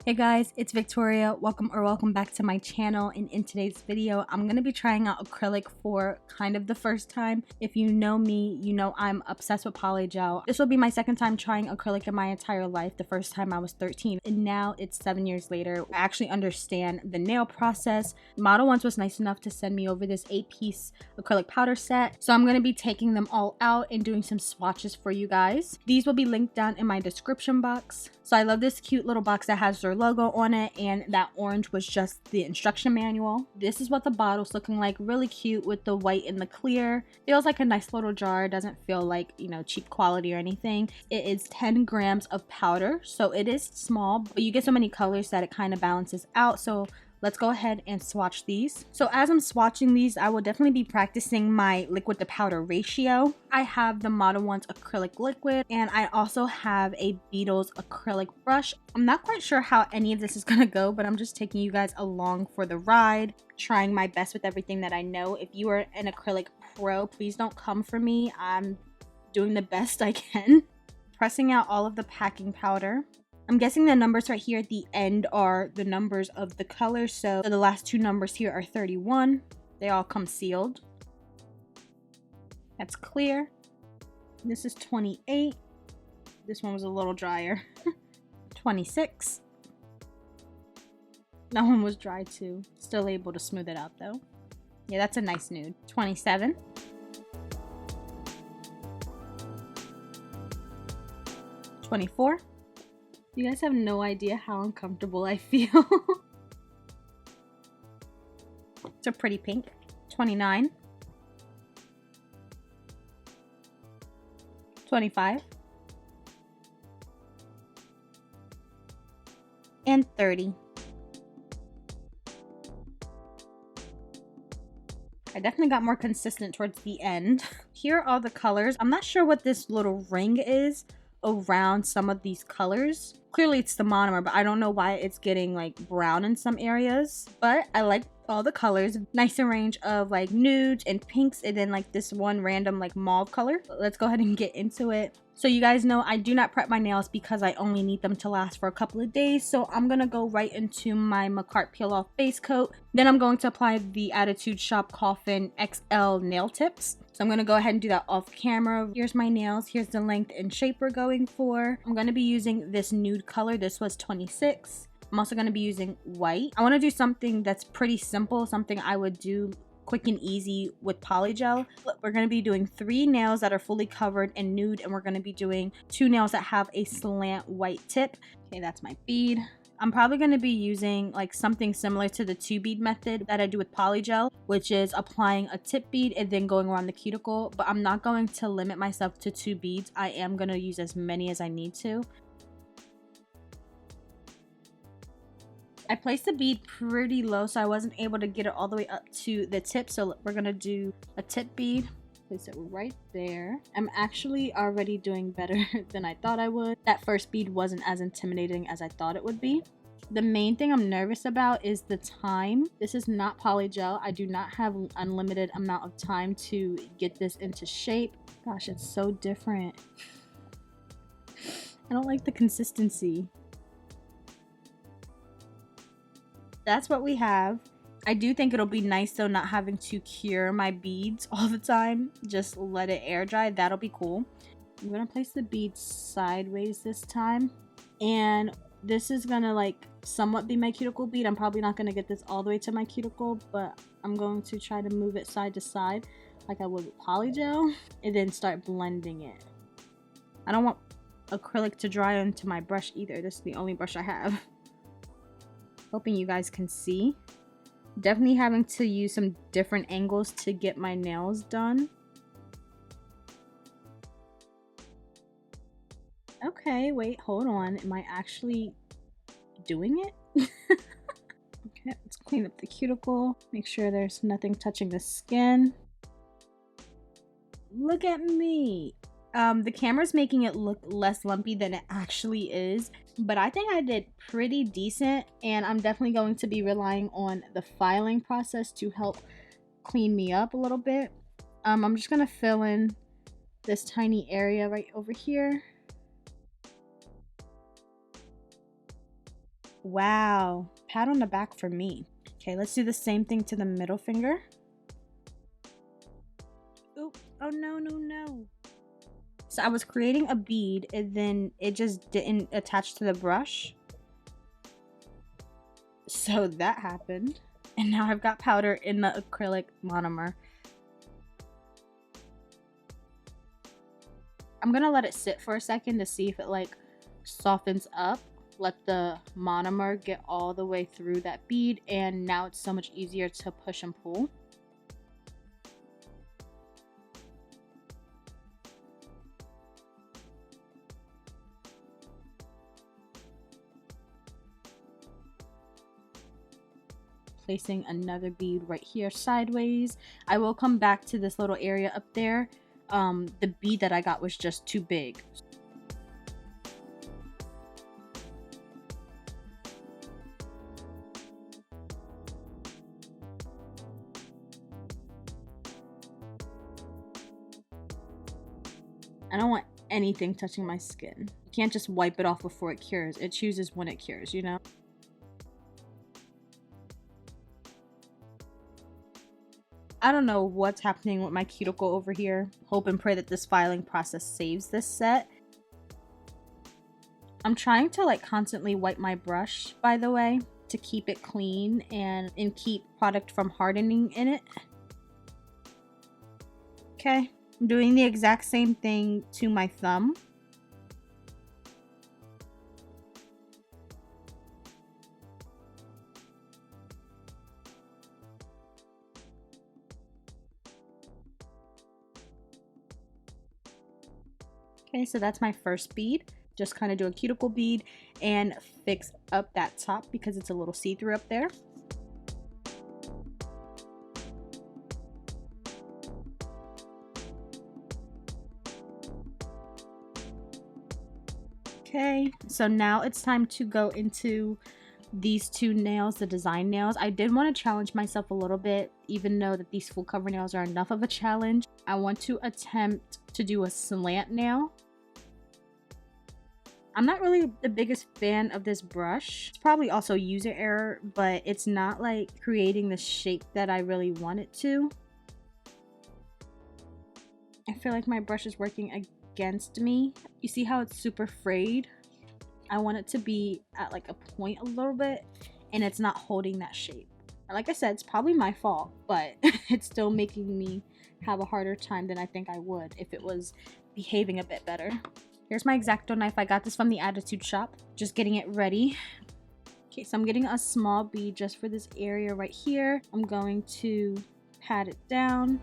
Hey guys, it's Victoria. Welcome back to my channel. And in today's video, I'm going to be trying out acrylic for kind of the first time. If you know me, you know I'm obsessed with polygel. This will be my second time trying acrylic in my entire life. The first time I was 13 and now it's 7 years later. I actually understand the nail process. Model Ones was nice enough to send me over this 8-piece acrylic powder set. So I'm going to be taking them all out and doing some swatches for you guys. These will be linked down in my description box. So I love this cute little box that has their logo on it, and that orange was just the instruction manual. This is what the bottle's looking like, really cute with the white and the clear. Feels like a nice little jar, doesn't feel like, you know, cheap quality or anything. It is 10 grams of powder, so it is small, but you get so many colors that it kind of balances out. So let's go ahead and swatch these. So as I'm swatching these, I will definitely be practicing my liquid to powder ratio. I have the Model Ones acrylic liquid, and I also have a Beetles acrylic brush. I'm not quite sure how any of this is gonna go, but I'm just taking you guys along for the ride, trying my best with everything that I know. If you are an acrylic pro, please don't come for me. I'm doing the best I can. Pressing out all of the packing powder. I'm guessing the numbers right here at the end are the numbers of the colors. So the last two numbers here are 31. They all come sealed. That's clear. This is 28. This one was a little drier. 26. That one was dry too. Still able to smooth it out though. Yeah, that's a nice nude. 27. 24. You guys have no idea how uncomfortable I feel. It's a pretty pink. 29. 25. And 30. I definitely got more consistent towards the end. Here are all the colors. I'm not sure what this little ring is around some of these colors. Clearly it's the monomer, but I don't know why it's getting like brown in some areas. But I like all the colors. Nice range of like nudes and pinks, and then like this one random like mauve color. Let's go ahead and get into it. So you guys know I do not prep my nails because I only need them to last for a couple of days. So I'm gonna go right into my Macart Peel Off base coat. Then I'm going to apply the Attitude Shop Coffin XL nail tips. So I'm gonna go ahead and do that off camera. Here's my nails. Here's the length and shape we're going for. I'm gonna be using this nude color. This was 26. I'm also gonna be using white. I wanna do something that's pretty simple, something I would do quick and easy with polygel. We're going to be doing 3 nails that are fully covered in nude, and we're going to be doing 2 nails that have a slant white tip. Okay, that's my bead. I'm probably going to be using like something similar to the 2-bead method that I do with polygel, which is applying a tip bead and then going around the cuticle, but I'm not going to limit myself to 2 beads. I am going to use as many as I need to. I placed the bead pretty low, so I wasn't able to get it all the way up to the tip. So we're gonna do a tip bead. Place it right there. I'm actually already doing better than I thought I would. That first bead wasn't as intimidating as I thought it would be. The main thing I'm nervous about is the time. This is not polygel. I do not have an unlimited amount of time to get this into shape. Gosh, it's so different. I don't like the consistency. That's what we have. I do think it'll be nice though not having to cure my beads all the time. Just let it air dry. That'll be cool. I'm gonna place the beads sideways this time, and this is gonna like somewhat be my cuticle bead. I'm probably not gonna get this all the way to my cuticle, but I'm going to try to move it side to side like I would with polygel, and then start blending it. I don't want acrylic to dry onto my brush either. This is the only brush I have. Hoping you guys can see. Definitely having to use some different angles to get my nails done. Okay, wait, hold on. Am I actually doing it? Okay, let's clean up the cuticle. Make sure there's nothing touching the skin. Look at me. The camera's making it look less lumpy than it actually is, but I think I did pretty decent, and I'm definitely going to be relying on the filing process to help clean me up a little bit. I'm just gonna fill in this tiny area right over here Wow, pat on the back for me. Okay, let's do the same thing to the middle finger. Oop, oh no, no, no. So I was creating a bead and then it just didn't attach to the brush. So that happened. And now I've got powder in the acrylic monomer. I'm gonna let it sit for a second to see if it like softens up. Let the monomer get all the way through that bead, and now it's so much easier to push and pull. Placing another bead right here sideways. I will come back to this little area up there. The bead that I got was just too big. I don't want anything touching my skin. You can't just wipe it off before it cures. It chooses when it cures, you know? I don't know what's happening with my cuticle over here. Hope and pray that this filing process saves this set. I'm trying to like constantly wipe my brush, by the way, to keep it clean and keep product from hardening in it. Okay, I'm doing the exact same thing to my thumb. Okay, so that's my first bead. Just kind of do a cuticle bead and fix up that top because it's a little see-through up there. Okay, so now it's time to go into these two nails, the design nails. I did want to challenge myself a little bit, even though that these full cover nails are enough of a challenge. I want to attempt to do a slant nail. I'm not really the biggest fan of this brush. It's probably also user error, but it's not like creating the shape that I really want it to. I feel like my brush is working against me. You see how it's super frayed? I want it to be at like a point a little bit, and it's not holding that shape. Like I said, it's probably my fault, but it's still making me have a harder time than I think I would if it was behaving a bit better. Here's my X-Acto knife. I got this from the Attitude Shop. Just getting it ready. Okay, so I'm getting a small bead just for this area right here. I'm going to pat it down.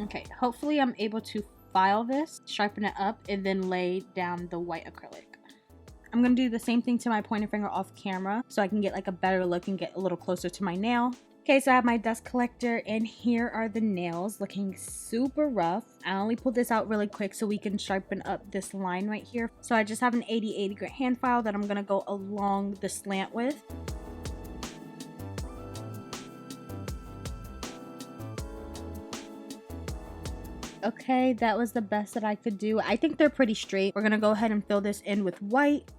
Okay, hopefully I'm able to file this, sharpen it up, and then lay down the white acrylic. I'm gonna do the same thing to my pointer finger off camera so I can get like a better look and get a little closer to my nail. Okay, so I have my dust collector, and here are the nails looking super rough. I only pulled this out really quick so we can sharpen up this line right here. So I just have an 80/80 grit hand file that I'm gonna go along the slant with. Okay, that was the best that I could do. I think they're pretty straight. We're gonna go ahead and fill this in with white.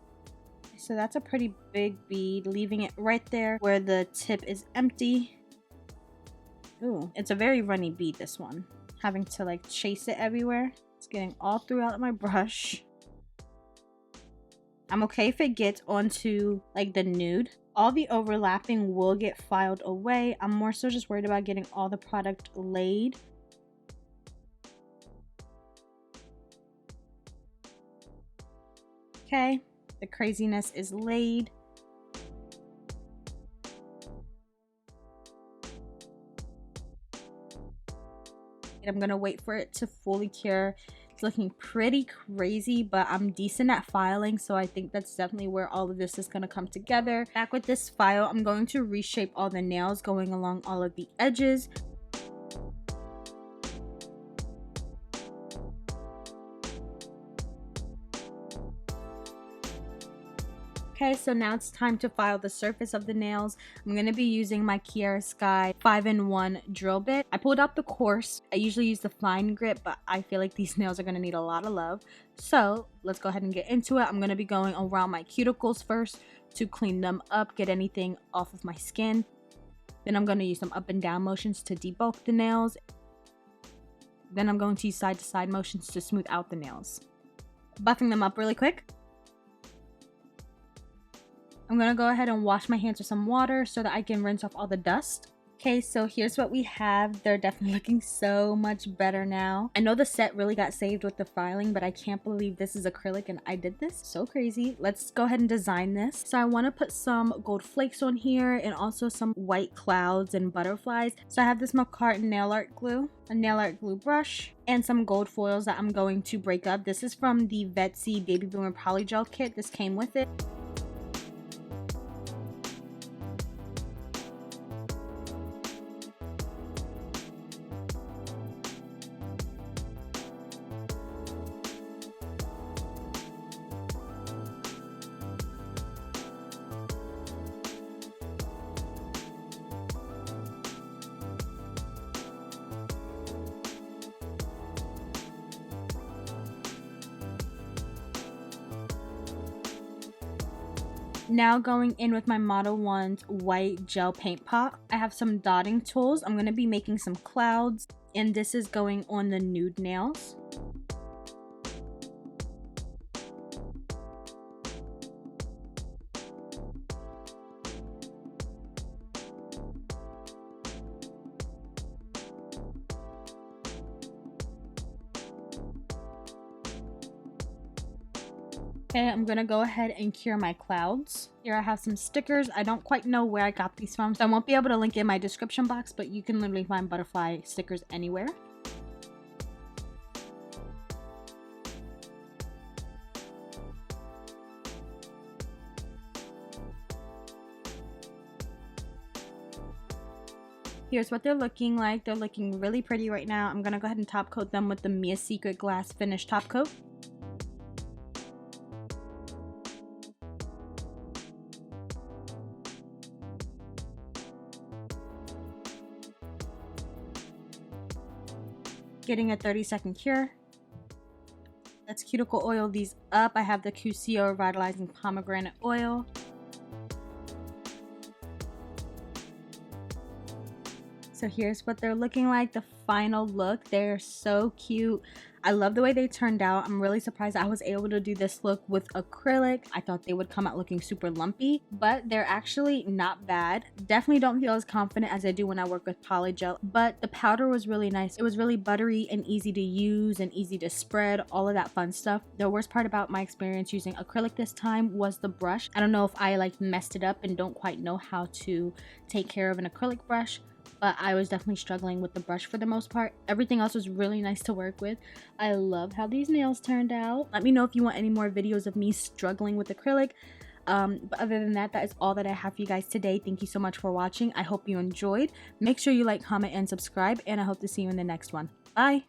So that's a pretty big bead, leaving it right there where the tip is empty. Ooh, it's a very runny bead, this one. Having to like chase it everywhere. It's getting all throughout my brush. I'm okay if it gets onto like the nude. All the overlapping will get filed away. I'm more so just worried about getting all the product laid. Okay, the craziness is laid. I'm gonna wait for it to fully cure. It's looking pretty crazy, but I'm decent at filing, so I think that's definitely where all of this is gonna come together. Back with this file, I'm going to reshape all the nails going along all of the edges. Okay, so now it's time to file the surface of the nails. I'm going to be using my Kiara Sky 5-in-1 drill bit. I pulled out the coarse. I usually use the fine grit, but I feel like these nails are going to need a lot of love. So let's go ahead and get into it. I'm going to be going around my cuticles first to clean them up, get anything off of my skin. Then I'm going to use some up and down motions to debulk the nails. Then I'm going to use side to side motions to smooth out the nails. Buffing them up really quick. I'm going to go ahead and wash my hands with some water so that I can rinse off all the dust. Okay, so here's what we have. They're definitely looking so much better now. I know the set really got saved with the filing, but I can't believe this is acrylic and I did this. So crazy. Let's go ahead and design this. So I want to put some gold flakes on here and also some white clouds and butterflies. So I have this McCartan nail art glue, a nail art glue brush, and some gold foils that I'm going to break up. This is from the Betsy Baby Boomer polygel kit. This came with it. Now going in with my Model 1's white gel paint pot. I have some dotting tools. I'm going to be making some clouds, and this is going on the nude nails. Okay, I'm gonna go ahead and cure my clouds. Here I have some stickers. I don't quite know where I got these from, so I won't be able to link in my description box, but you can literally find butterfly stickers anywhere. Here's what they're looking like. They're looking really pretty right now. I'm gonna go ahead and top coat them with the Mia Secret Glass Finish top coat. Getting a 30-second cure. Let's cuticle oil these up. I have the Cusio Revitalizing Pomegranate Oil. So here's what they're looking like, the final look. They're so cute. I love the way they turned out. I'm really surprised I was able to do this look with acrylic. I thought they would come out looking super lumpy, but they're actually not bad. Definitely don't feel as confident as I do when I work with polygel, but the powder was really nice. It was really buttery and easy to use and easy to spread, all of that fun stuff. The worst part about my experience using acrylic this time was the brush. I don't know if I like messed it up and don't quite know how to take care of an acrylic brush, but I was definitely struggling with the brush for the most part. Everything else was really nice to work with. I love how these nails turned out. Let me know if you want any more videos of me struggling with acrylic. But other than that, that is all that I have for you guys today. Thank you so much for watching. I hope you enjoyed. Make sure you like, comment, and subscribe, and I hope to see you in the next one. Bye!